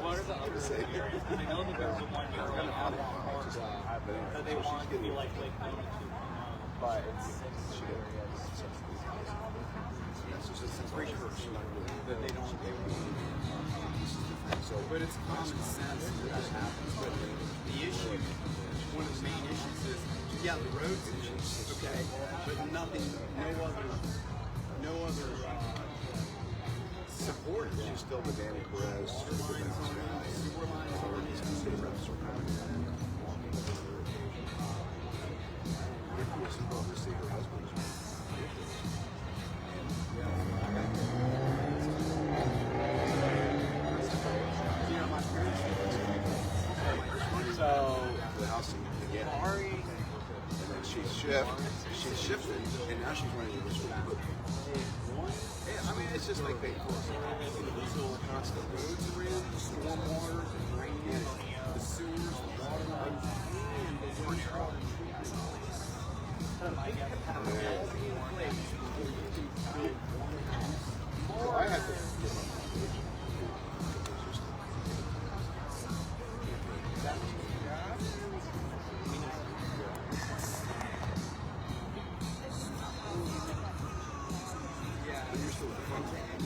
what are the other areas? I know that there's the one area out of that they want to be like Lake 92. But it's just a research that they don't. So, but it's common sense that that happens. But the issue, one of the main issues is, yeah, the roads issues, okay, but nothing, no other support. She's still the Danny Perez. Sewer lines are in Obviously, her husband's so the house again. And then she shifted, and now she's running this one. Yeah, I mean, it's just like they constant roads around, the storm water, the drainage, the sewers, the water lines, and the water. So I had to get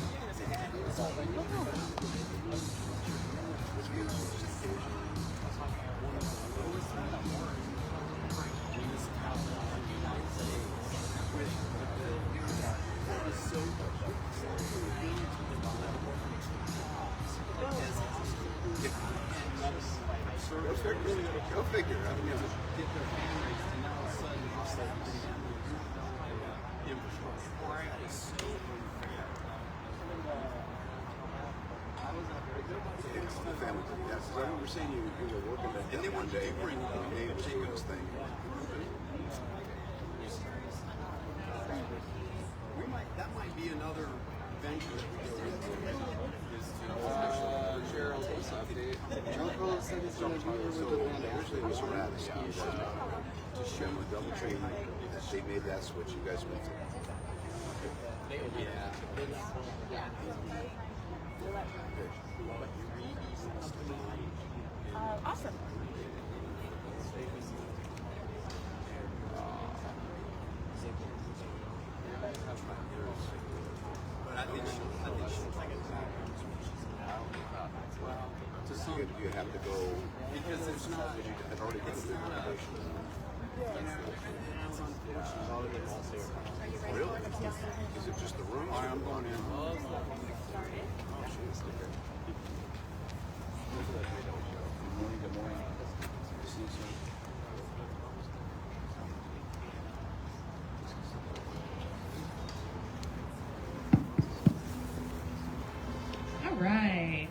my Go figure. I mean, get their families, and all of a sudden it's like infrastructure. It's the family. Yes, I remember seeing you were working that. And then one day, bring Jacob's thing. That might be another venture that we go into. Cheryl, what's up, dude? John said it's going to be originally it was around to show a double tree that they made that switch. You guys went through. Awesome. But I think she'll take it back. To some, You have to go because it's not. I've already been through the foundation. Really? Is it just the room? All right, I'm going in. Oh, jeez. Okay. Good morning. See you soon. All right.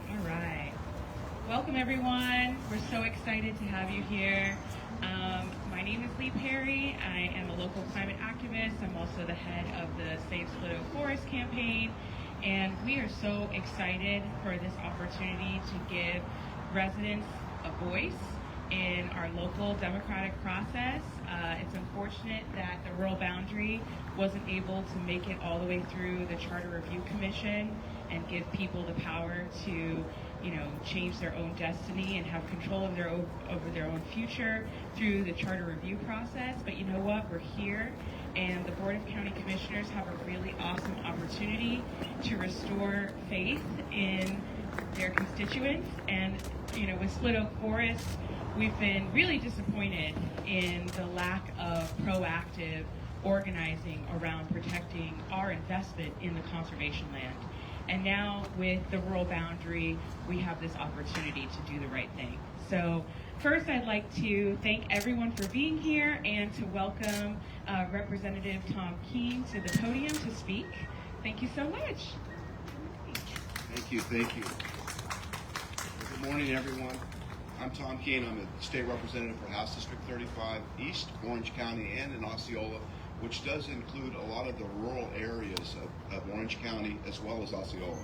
Welcome, everyone. We're so excited to have you here. My name is Lee Perry. I am a local climate activist. I'm also the head of the Save Split Oak Forest campaign. And we are so excited for this opportunity to give residents a voice in our local democratic process. It's unfortunate that the rural boundary wasn't able to make it all the way through the Charter Review Commission and give people the power to, change their own destiny and have control of over their own future through the charter review process. But you know what? We're here, and the Board of County Commissioners have a really awesome opportunity to restore faith in their constituents. And with Split Oak Forest, we've been really disappointed in the lack of proactive organizing around protecting our investment in the conservation land. And now with the rural boundary, we have this opportunity to do the right thing. So first, I'd like to thank everyone for being here and to welcome Representative Tom Keene to the podium to speak. Thank you so much. Thank you. Good morning, everyone. I'm Tom Keene. I'm a state representative for House District 35 East, Orange County, and in Osceola, which does include a lot of the rural areas of Orange County as well as Osceola.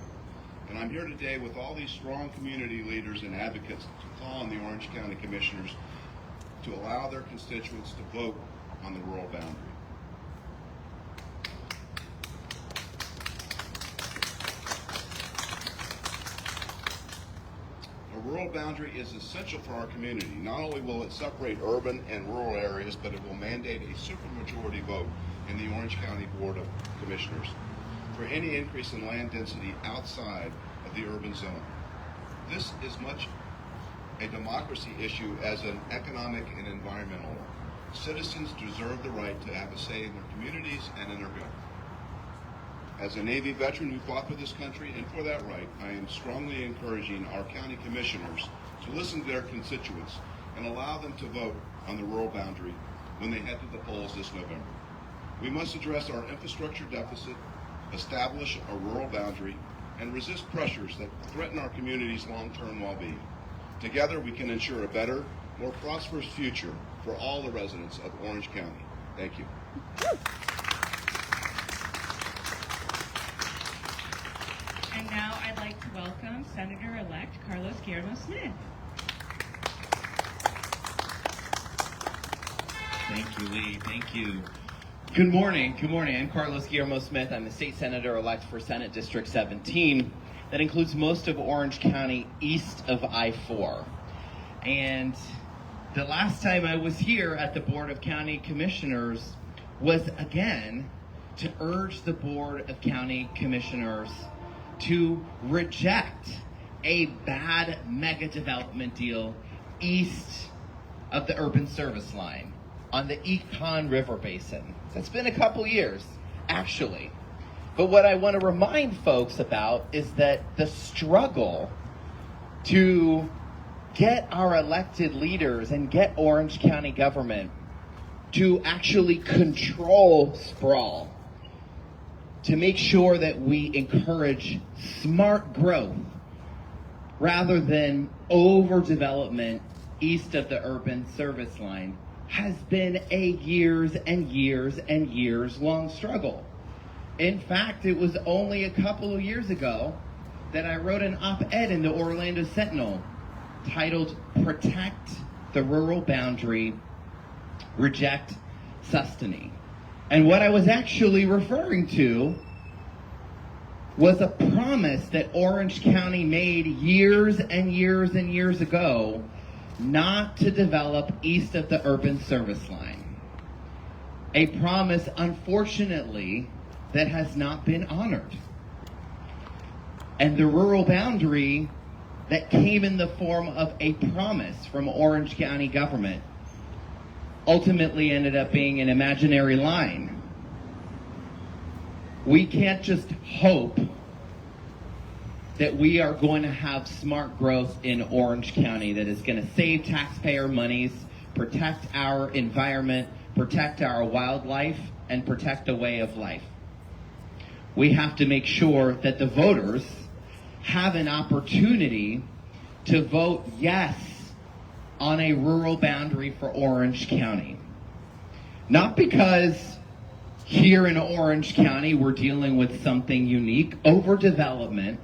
And I'm here today with all these strong community leaders and advocates to call on the Orange County Commissioners to allow their constituents to vote on the rural boundary. A rural boundary is essential for our community. Not only will it separate urban and rural areas, but it will mandate a supermajority vote in the Orange County Board of Commissioners for any increase in land density outside of the urban zone. This is much a democracy issue as an economic and environmental one. Citizens deserve the right to have a say in their communities and in their government. As a Navy veteran who fought for this country and for that right, I am strongly encouraging our county commissioners to listen to their constituents and allow them to vote on the rural boundary when they head to the polls this November. We must address our infrastructure deficit, establish a rural boundary, and resist pressures that threaten our community's long-term well-being. Together, we can ensure a better, more prosperous future for all the residents of Orange County. Thank you. And now I'd like to welcome Senator-elect Carlos Guillermo-Smith. Thank you, Lee. Thank you. Good morning. Good morning. I'm Carlos Guillermo-Smith. I'm the state senator-elect for Senate District 17. That includes most of Orange County east of I-4. And the last time I was here at the Board of County Commissioners was again to urge the Board of County Commissioners to reject a bad mega development deal east of the urban service line on the Econ River Basin. It's been a couple years, actually. But what I want to remind folks about is that the struggle to get our elected leaders and get Orange County government to actually control sprawl, to make sure that we encourage smart growth rather than overdevelopment east of the urban service line, has been a years and years and years long struggle. In fact, it was only a couple of years ago that I wrote an op-ed in the Orlando Sentinel titled "Protect the Rural Boundary, Reject Sustenance." And what I was actually referring to was a promise that Orange County made years and years and years ago not to develop east of the urban service line. A promise, unfortunately, that has not been honored. And the rural boundary that came in the form of a promise from Orange County government ultimately ended up being an imaginary line. We can't just hope that we are going to have smart growth in Orange County that is going to save taxpayer monies, protect our environment, protect our wildlife, and protect a way of life. We have to make sure that the voters have an opportunity to vote yes on a rural boundary for Orange County. Not because here in Orange County we're dealing with something unique. Overdevelopment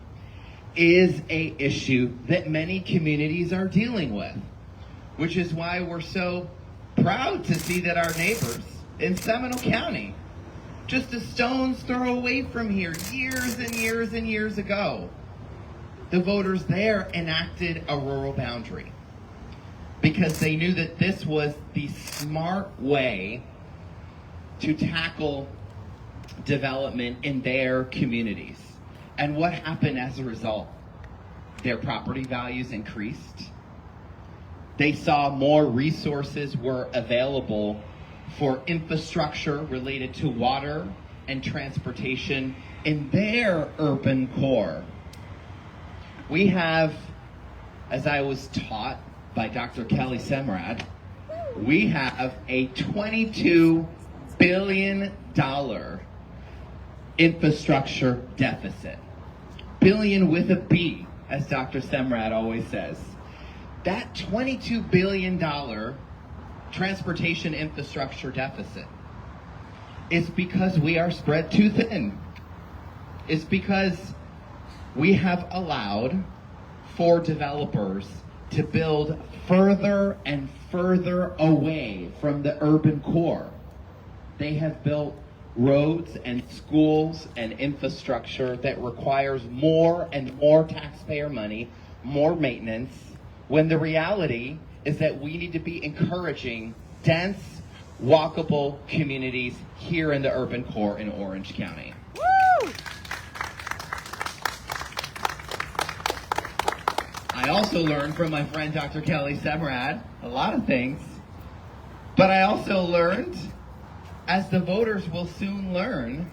is an issue that many communities are dealing with, which is why we're so proud to see that our neighbors in Seminole County, just a stone's throw away from here, years and years and years ago, the voters there enacted a rural boundary because they knew that this was the smart way to tackle development in their communities. And what happened as a result? Their property values increased. They saw more resources were available for infrastructure related to water and transportation in their urban core. We have, as I was taught by Dr. Kelly Semrad, we have a $22 billion infrastructure deficit. Billion with a B, as Dr. Semrad always says. That $22 billion transportation infrastructure deficit is because we are spread too thin. It's because we have allowed for developers to build further and further away from the urban core. They have built roads and schools and infrastructure that requires more and more taxpayer money, more maintenance, when the reality is that we need to be encouraging dense, walkable communities here in the urban core in Orange County. I also learned from my friend Dr. Kelly Semrad a lot of things, but I also learned, as the voters will soon learn,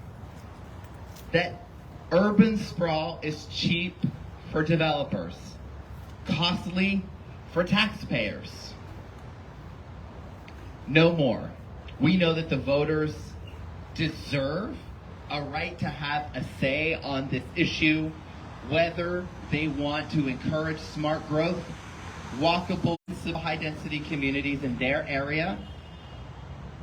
that urban sprawl is cheap for developers, costly for taxpayers. No more. We know that the voters deserve a right to have a say on this issue, whether they want to encourage smart growth, walkable, high-density communities in their area,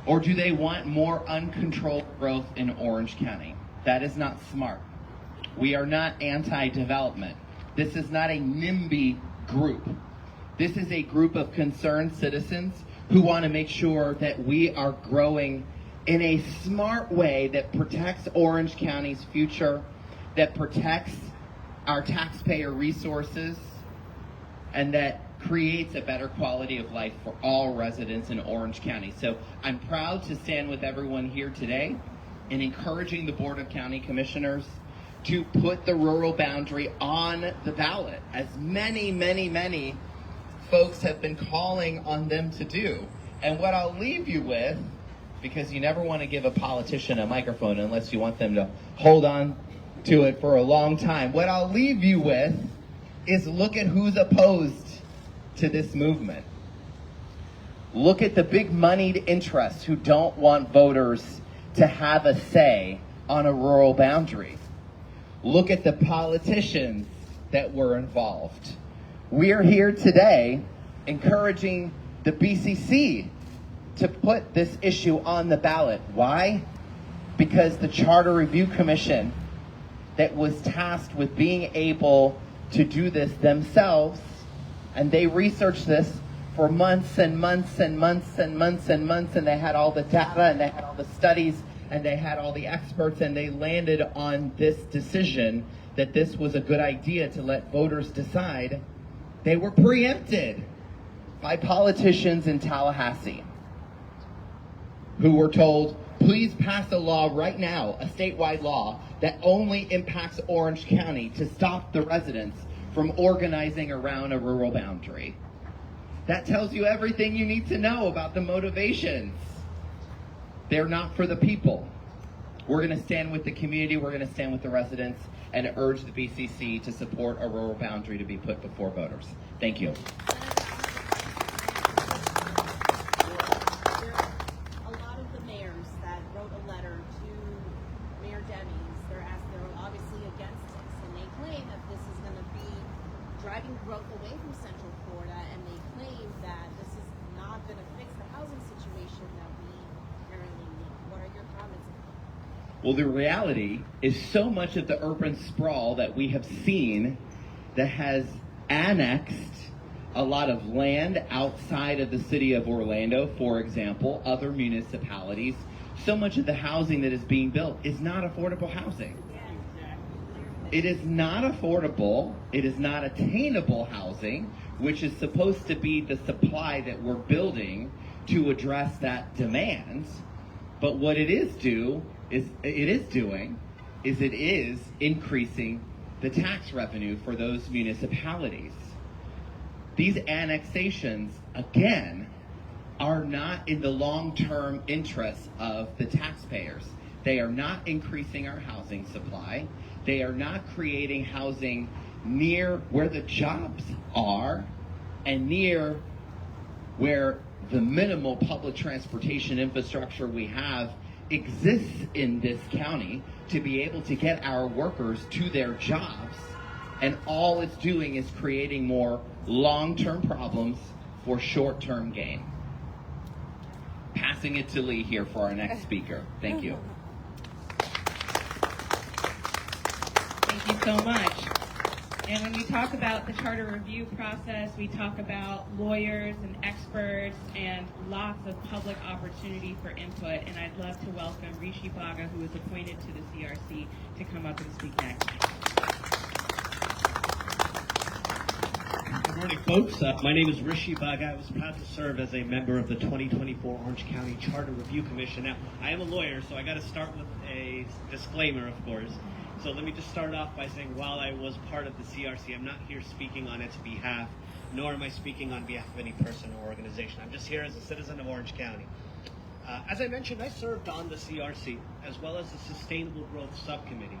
or do they want more uncontrolled growth in Orange County? That is not smart. We are not anti-development. This is not a NIMBY group. This is a group of concerned citizens who want to make sure that we are growing in a smart way that protects Orange County's future, that protects our taxpayer resources, and that creates a better quality of life for all residents in Orange County. So I'm proud to stand with everyone here today in encouraging the Board of County Commissioners to put the rural boundary on the ballot, as many folks have been calling on them to do. And what I'll leave you with, because you never want to give a politician a microphone unless you want them to hold on to it for a long time. What I'll leave you with is look at who's opposed to this movement. Look at the big moneyed interests who don't want voters to have a say on a rural boundary. Look at the politicians that were involved. We're here today encouraging the BCC to put this issue on the ballot. Why? Because the Charter Review Commission that was tasked with being able to do this themselves, and they researched this for months and months and months and months and months, and they had all the data and they had all the studies and they had all the experts, and they landed on this decision that this was a good idea to let voters decide. They were preempted by politicians in Tallahassee who were told, please pass a law right now, a statewide law that only impacts Orange County, to stop the residents from organizing around a rural boundary. That tells you everything you need to know about the motivations. They're not for the people. We're going to stand with the community, we're going to stand with the residents, and urge the BCC to support a rural boundary to be put before voters. Thank you. driving growth away from Central Florida, and they claim that this is not going to fix the housing situation that we currently need. What are your comments? Well, the reality is so much of the urban sprawl that we have seen that has annexed a lot of land outside of the city of Orlando, for example, other municipalities. So much of the housing that is being built is not affordable housing. It is not affordable, it is not attainable housing, which is supposed to be the supply that we're building to address that demand. But what it is doing is increasing the tax revenue for those municipalities. These annexations, again, are not in the long-term interests of the taxpayers. They are not increasing our housing supply. They are not creating housing near where the jobs are and near where the minimal public transportation infrastructure we have exists in this county to be able to get our workers to their jobs. And all it's doing is creating more long-term problems for short-term gain. Passing it to Lee here for our next speaker. Thank you. Thank you so much. And when we talk about the charter review process, we talk about lawyers and experts and lots of public opportunity for input. And I'd love to welcome Rishi Baga, who is appointed to the CRC, to come up and speak next. Good morning, folks. My name is Rishi Bug. I was proud to serve as a member of the 2024 Orange County Charter Review Commission. Now, I am a lawyer, so I got to start with a disclaimer, of course. So let me just start off by saying, while I was part of the CRC, I'm not here speaking on its behalf, nor am I speaking on behalf of any person or organization. I'm just here as a citizen of Orange County. As I mentioned, I served on the CRC, as well as the Sustainable Growth Subcommittee,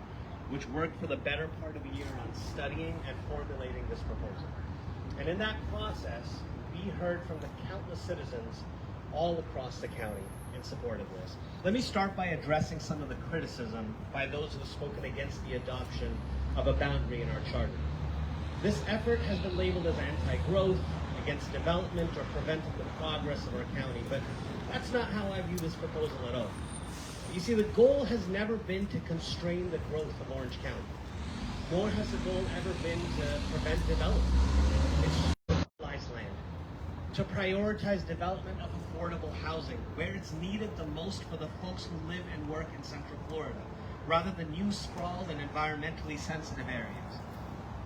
which worked for the better part of a year on studying and formulating this proposal. And in that process, we heard from the countless citizens all across the county in support of this. Let me start by addressing some of the criticism by those who have spoken against the adoption of a boundary in our charter. This effort has been labeled as anti-growth, against development, or preventing the progress of our county, but that's not how I view this proposal at all. You see, the goal has never been to constrain the growth of Orange County, nor has the goal ever been to prevent development. It's to utilize land, to prioritize development of affordable housing where it's needed the most for the folks who live and work in Central Florida, rather than new sprawled and environmentally sensitive areas.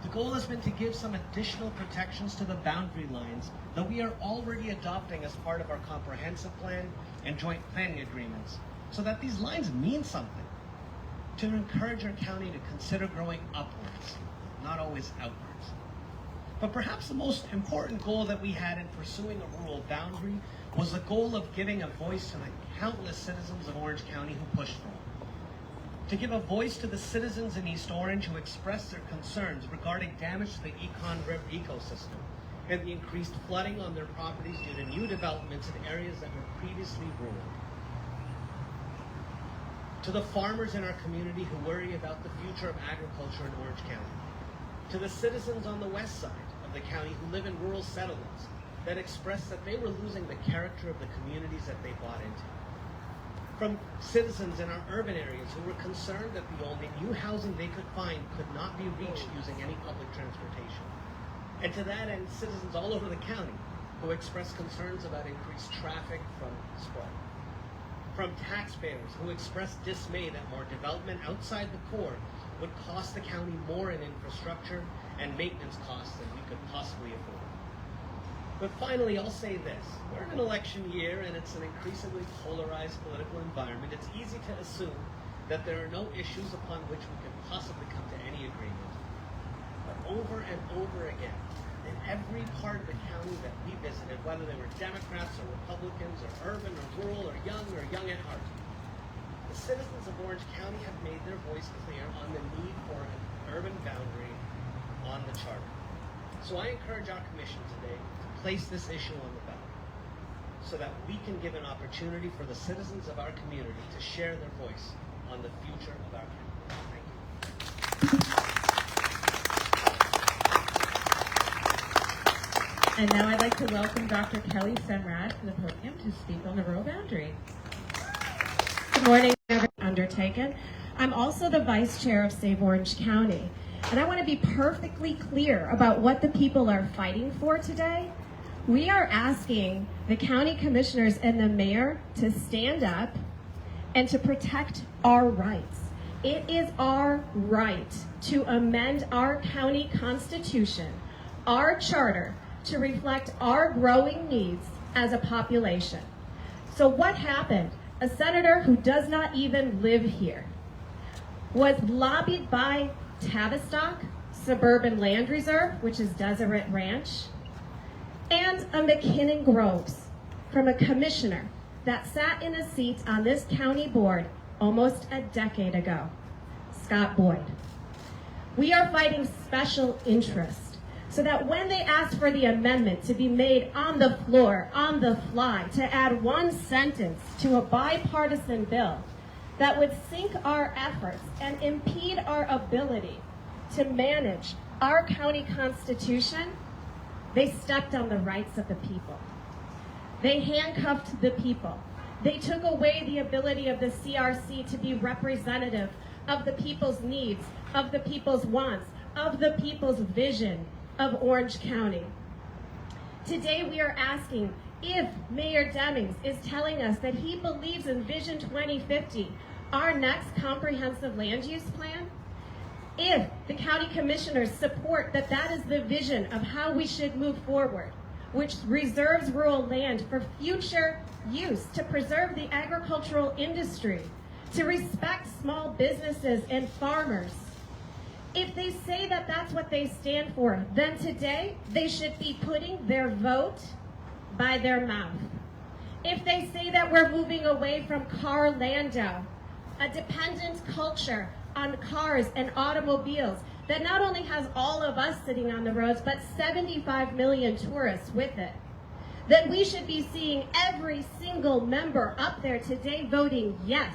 The goal has been to give some additional protections to the boundary lines that we are already adopting as part of our comprehensive plan and joint planning agreements, so that these lines mean something, to encourage our county to consider growing upwards, not always outwards. But perhaps the most important goal that we had in pursuing a rural boundary was the goal of giving a voice to the countless citizens of Orange County who pushed for it. To give a voice to the citizens in East Orange who expressed their concerns regarding damage to the Econ River ecosystem and the increased flooding on their properties due to new developments in areas that were previously rural. To the farmers in our community who worry about the future of agriculture in Orange County. To the citizens on the west side of the county who live in rural settlements that expressed that they were losing the character of the communities that they bought into. From citizens in our urban areas who were concerned that the only new housing they could find could not be reached using any public transportation. And to that end, citizens all over the county who expressed concerns about increased traffic from sprawl. From taxpayers who expressed dismay that more development outside the core would cost the county more in infrastructure and maintenance costs than we could possibly afford. But finally, I'll say this. We're in an election year and it's an increasingly polarized political environment. It's easy to assume that there are no issues upon which we could possibly come to any agreement. But over and over again, in every part of the county that we visited, whether they were Democrats or Republicans or urban or rural or young at heart, the citizens of Orange County have made their voice clear on the need for an urban boundary on the charter. So I encourage our commission today to place this issue on the ballot so that we can give an opportunity for the citizens of our community to share their voice on the future of our county. Thank you. And now I'd like to welcome Dr. Kelly Semrad to the podium to speak on the rural boundary. Good morning, undertaken. I'm also the vice chair of Save Orange County. And I want to be perfectly clear about what the people are fighting for today. We are asking the county commissioners and the mayor to stand up and to protect our rights. It is our right to amend our county constitution, our charter, to reflect our growing needs as a population. So what happened? A senator who does not even live here was lobbied by Tavistock Suburban Land Reserve, which is Deseret Ranch, and a McKinnon Groves from a commissioner that sat in a seat on this county board almost a decade ago, Scott Boyd. We are fighting special interest so that when they ask for the amendment to be made on the floor, on the fly, to add one sentence to a bipartisan bill that would sink our efforts and impede our ability to manage our county constitution, they stepped on the rights of the people. They handcuffed the people. They took away the ability of the CRC to be representative of the people's needs, of the people's wants, of the people's vision of Orange County. Today we are asking if Mayor Demings is telling us that he believes in Vision 2050, our next comprehensive land use plan, If the county commissioners support that that is the vision of how we should move forward, which reserves rural land for future use to preserve the agricultural industry, to respect small businesses and farmers, if they say that that's what they stand for, then today they should be putting their vote by their mouth. If they say that we're moving away from Carlando, a dependent culture on cars and automobiles that not only has all of us sitting on the roads, but 75 million tourists with it, then we should be seeing every single member up there today voting yes.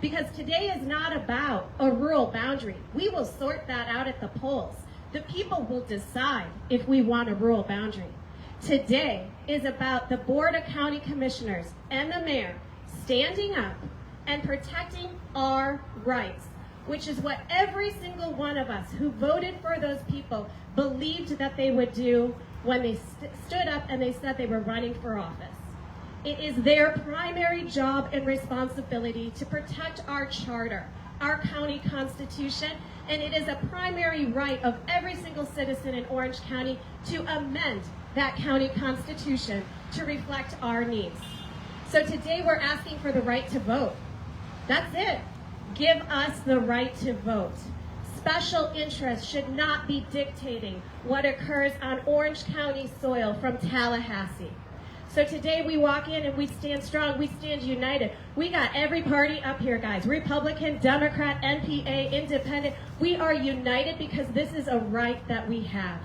Because today is not about a rural boundary. We will sort that out at the polls. The people will decide if we want a rural boundary. Today is about the Board of County Commissioners and the mayor standing up and protecting our rights, which is what every single one of us who voted for those people believed that they would do when they stood up and they said they were running for office. It is their primary job and responsibility to protect our charter, our county constitution, and it is a primary right of every single citizen in Orange County to amend that county constitution to reflect our needs. So today we're asking for the right to vote. That's it. Give us the right to vote. Special interests should not be dictating what occurs on Orange County soil from Tallahassee. So today we walk in and we stand strong, we stand united. We got every party up here, guys. Republican, Democrat, NPA, Independent. We are united because this is a right that we have.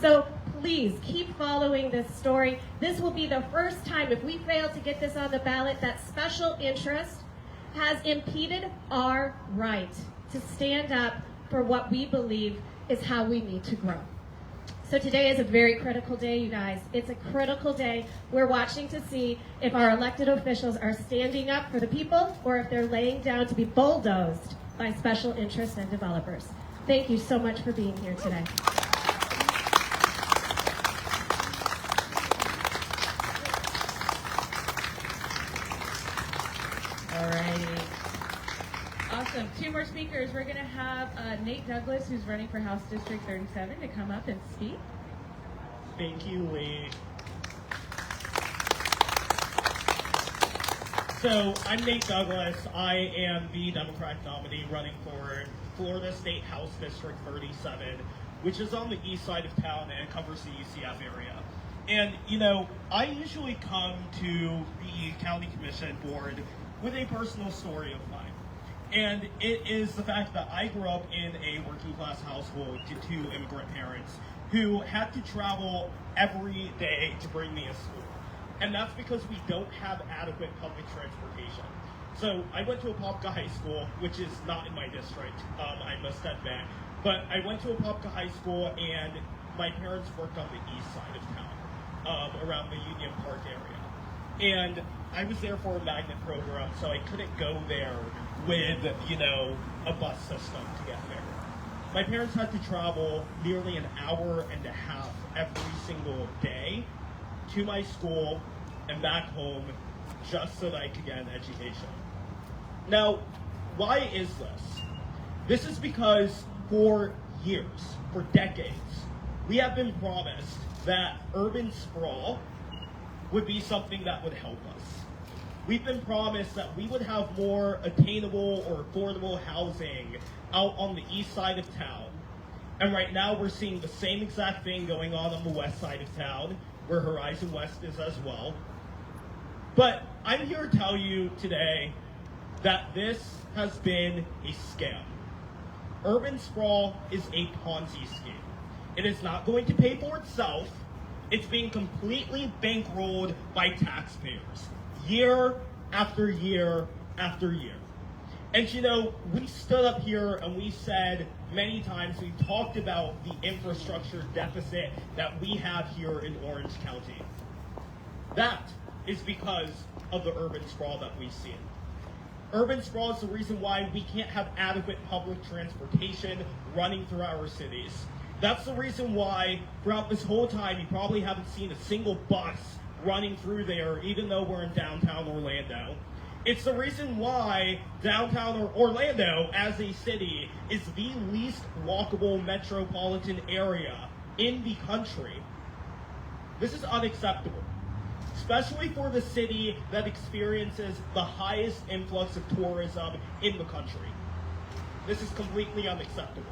So please keep following this story. This will be the first time, if we fail to get this on the ballot, that special interest has impeded our right to stand up for what we believe is how we need to grow. So today is a very critical day, you guys. It's a critical day. We're watching to see if our elected officials are standing up for the people or if they're laying down to be bulldozed by special interests and developers. Thank you so much for being here today. Alrighty. Awesome. Two more speakers. We're going to have Nate Douglas, who's running for House District 37, to come up and speak. Thank you, Lee. So I'm Nate Douglas. I am the Democratic nominee running for Florida State House District 37, which is on the east side of town and covers the UCF area. And, you know, I usually come to the County Commission Board with a personal story of mine. And it is the fact that I grew up in a working class household to two immigrant parents who had to travel every day to bring me to school. And that's because we don't have adequate public transportation. So I went to a Apopka High School, which is not in my district, I must admit. But I went to Apopka High School and my parents worked on the east side of town, around the Union Park area. And I was there for a magnet program, so I couldn't go there with, you know, a bus system to get there. My parents had to travel nearly an hour and a half every single day to my school and back home just so that I could get an education. Now, why is this? This is because for years, for decades, we have been promised that urban sprawl would be something that would help us. We've been promised that we would have more attainable or affordable housing out on the east side of town. And right now we're seeing the same exact thing going on the west side of town, where Horizon West is as well. But I'm here to tell you today that this has been a scam. Urban sprawl is a Ponzi scheme. It is not going to pay for itself. It's being completely bankrolled by taxpayers, year after year after year. And you know, we stood up here and we said many times, we talked about the infrastructure deficit that we have here in Orange County. That is because of the urban sprawl that we've seen. Urban sprawl is the reason why we can't have adequate public transportation running through our cities. That's the reason why throughout this whole time you probably haven't seen a single bus running through there, even though we're in downtown Orlando. It's the reason why downtown Orlando, as a city, is the least walkable metropolitan area in the country. This is unacceptable, especially for the city that experiences the highest influx of tourism in the country. This is completely unacceptable.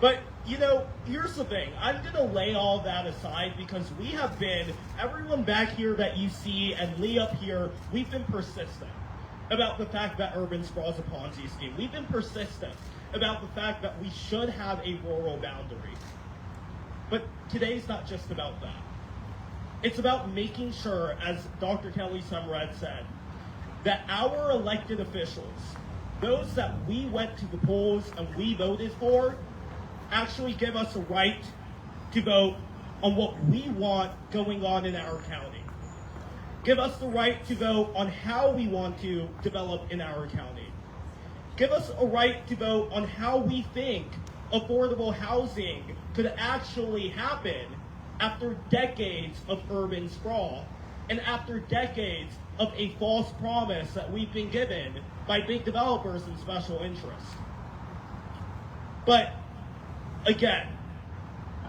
But, you know, here's the thing. I'm going to lay all that aside because we have been, everyone back here that you see and Lee up here, we've been persistent about the fact that urban sprawl is a Ponzi scheme. We've been persistent about the fact that we should have a rural boundary. But today's not just about that. It's about making sure, as Dr. Kelly Sumrad said, that our elected officials, those that we went to the polls and we voted for, actually give us a right to vote on what we want going on in our county. Give us the right to vote on how we want to develop in our county. Give us a right to vote on how we think affordable housing could actually happen after decades of urban sprawl and after decades of a false promise that we've been given by big developers and special interests. But again,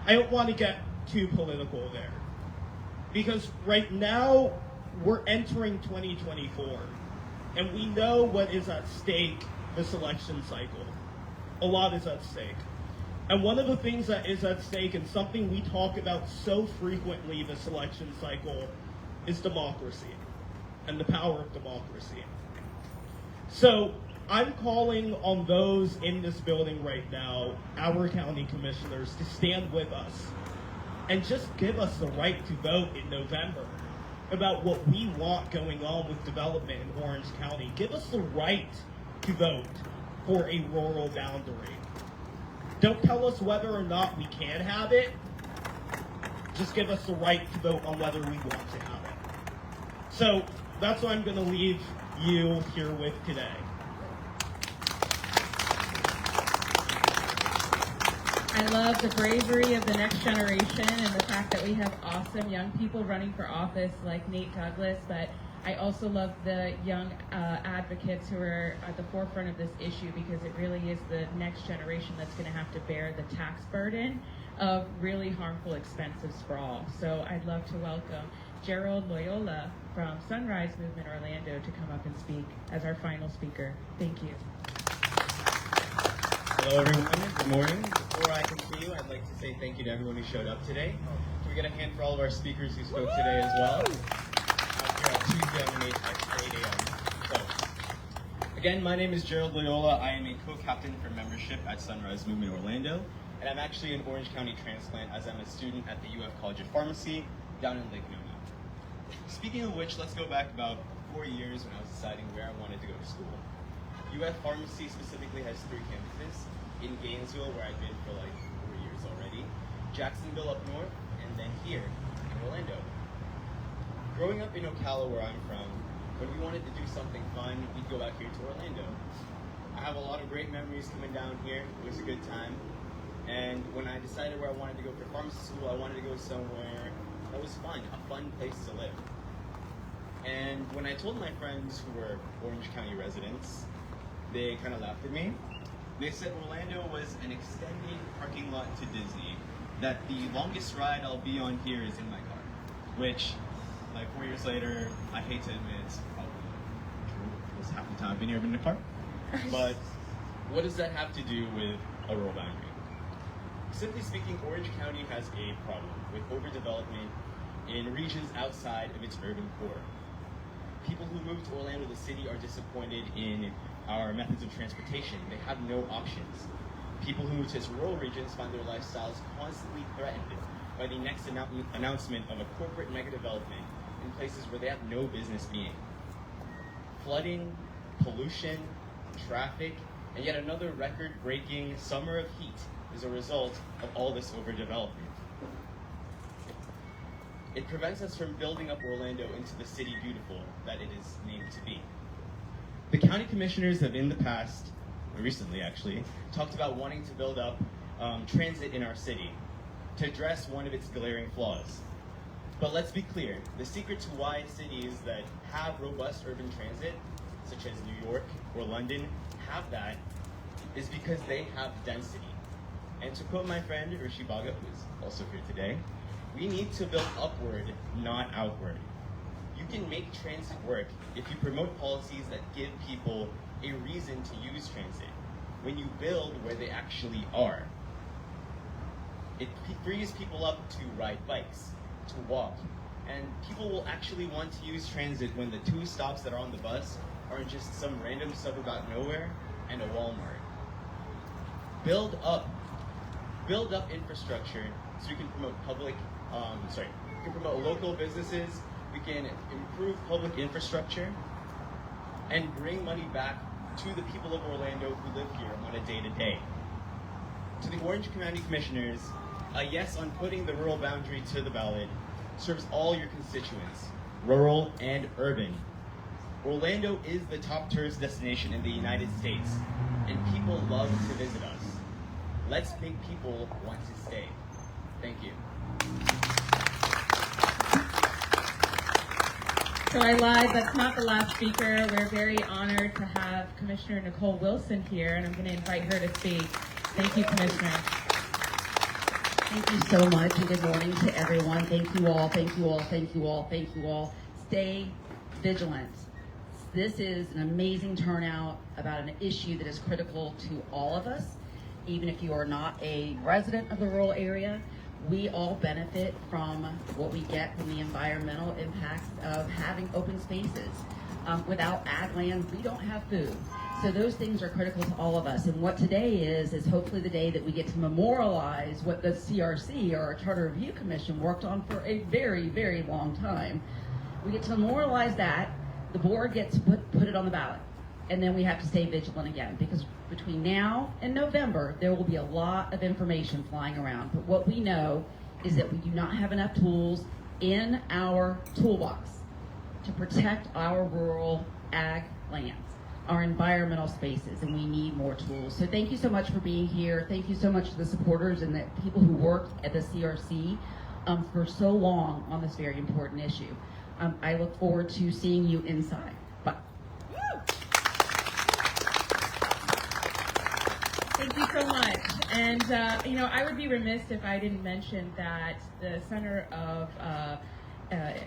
I don't want to get too political there, because right now we're entering 2024 and we know what is at stake this election cycle. A lot is at stake. And one of the things that is at stake, and something we talk about so frequently this election cycle, is democracy and the power of democracy. So I'm calling on those in this building right now, our county commissioners, to stand with us and just give us the right to vote in November about what we want going on with development in Orange County. Give us the right to vote for a rural boundary. Don't tell us whether or not we can have it. Just give us the right to vote on whether we want to have it. So that's what I'm going to leave you here with today. I love the bravery of the next generation and the fact that we have awesome young people running for office like Nate Douglas, but I also love the young advocates who are at the forefront of this issue, because it really is the next generation that's going to have to bear the tax burden of really harmful, expensive sprawl. So I'd love to welcome Gerald Loyola from Sunrise Movement Orlando to come up and speak as our final speaker. Thank you. Hello everyone, good morning. Before I continue, I'd like to say thank you to everyone who showed up today. Can we get a hand for all of our speakers who spoke today as well? Here on Tuesday on 8 a.m. So, again, my name is Gerald Loyola. I am a co-captain for membership at Sunrise Movement Orlando, and I'm actually an Orange County transplant as I'm a student at the UF College of Pharmacy down in Lake Nona. Speaking of which, let's go back about 4 years when I was deciding where I wanted to go to school. UF Pharmacy specifically has 3 campuses, in Gainesville, where I've been for like 4 years already, Jacksonville up north, and then here in Orlando. Growing up in Ocala, where I'm from, when we wanted to do something fun, we'd go out here to Orlando. I have a lot of great memories coming down here. It was a good time. And when I decided where I wanted to go for pharmacy school, I wanted to go somewhere that was fun, a fun place to live. And when I told my friends who were Orange County residents, they kind of laughed at me. They said Orlando was an extended parking lot to Disney, that the longest ride I'll be on here is in my car, which, like 4 years later, I hate to admit, it's probably true, because half the time I've been here in a car. But what does that have to do with a rural boundary? Simply speaking, Orange County has a problem with overdevelopment in regions outside of its urban core. People who move to Orlando, the city, are disappointed in our methods of transportation. They have no options. People who move to its rural regions find their lifestyles constantly threatened by the next announcement of a corporate mega-development in places where they have no business being. Flooding, pollution, traffic, and yet another record-breaking summer of heat is a result of all this overdevelopment. It prevents us from building up Orlando into the city beautiful that it is named to be. The county commissioners have in the past, recently actually, talked about wanting to build up transit in our city to address one of its glaring flaws. But let's be clear, the secret to why cities that have robust urban transit such as New York or London, have that is because they have density. And to quote my friend Rishi Baga, who is also here today, we need to build upward, not outward. You can make transit work if you promote policies that give people a reason to use transit. When you build where they actually are, it frees people up to ride bikes, to walk, and people will actually want to use transit when the 2 stops that are on the bus aren't just some random suburb out nowhere and a Walmart. Build up infrastructure so we can promote we can promote local businesses, we can improve public infrastructure, and bring money back to the people of Orlando who live here on a day-to-day. To the Orange County Commissioners, a yes on putting the rural boundary to the ballot serves all your constituents, rural and urban. Orlando is the top tourist destination in the United States, and people love to visit us. Let's make people want to stay. Thank you. So I lied, that's not the last speaker. We're very honored to have Commissioner Nicole Wilson here, and I'm going to invite her to speak. Thank you, Commissioner. Thank you so much, and good morning to everyone. Thank you all, thank you all, thank you all, thank you all. Stay vigilant. This is an amazing turnout about an issue that is critical to all of us. Even if you are not a resident of the rural area, we all benefit from what we get from the environmental impacts of having open spaces. Without ag land, we don't have food. So those things are critical to all of us. And what today is hopefully the day that we get to memorialize what the CRC, or our Charter Review Commission, worked on for a very, very long time. We get to memorialize that. The board gets to put it on the ballot. And then we have to stay vigilant again, because between now and November, there will be a lot of information flying around. But what we know is that we do not have enough tools in our toolbox to protect our rural ag lands, our environmental spaces, and we need more tools. So thank you so much for being here. Thank you so much to the supporters and the people who worked at the CRC for so long on this very important issue. I look forward to seeing you inside. Bye. Thank you so much. And, I would be remiss if I didn't mention that the Center of the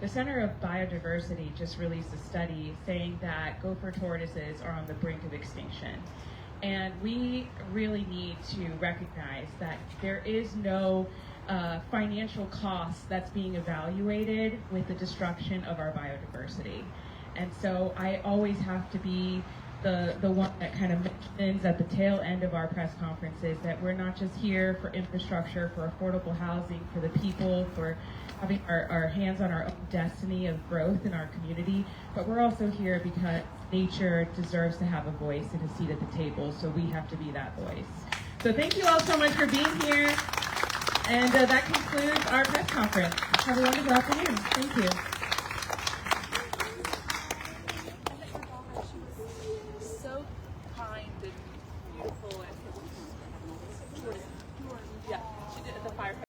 Center of Biodiversity just released a study saying that gopher tortoises are on the brink of extinction. And we really need to recognize that there is no financial cost that's being evaluated with the destruction of our biodiversity. And so I always have to be the one that kind of mentions at the tail end of our press conferences that we're not just here for infrastructure, for affordable housing, for the people, for having our hands on our own destiny of growth in our community, but we're also here because nature deserves to have a voice and a seat at the table, so we have to be that voice. So thank you all so much for being here, and that concludes our press conference. Have a wonderful afternoon. Thank you.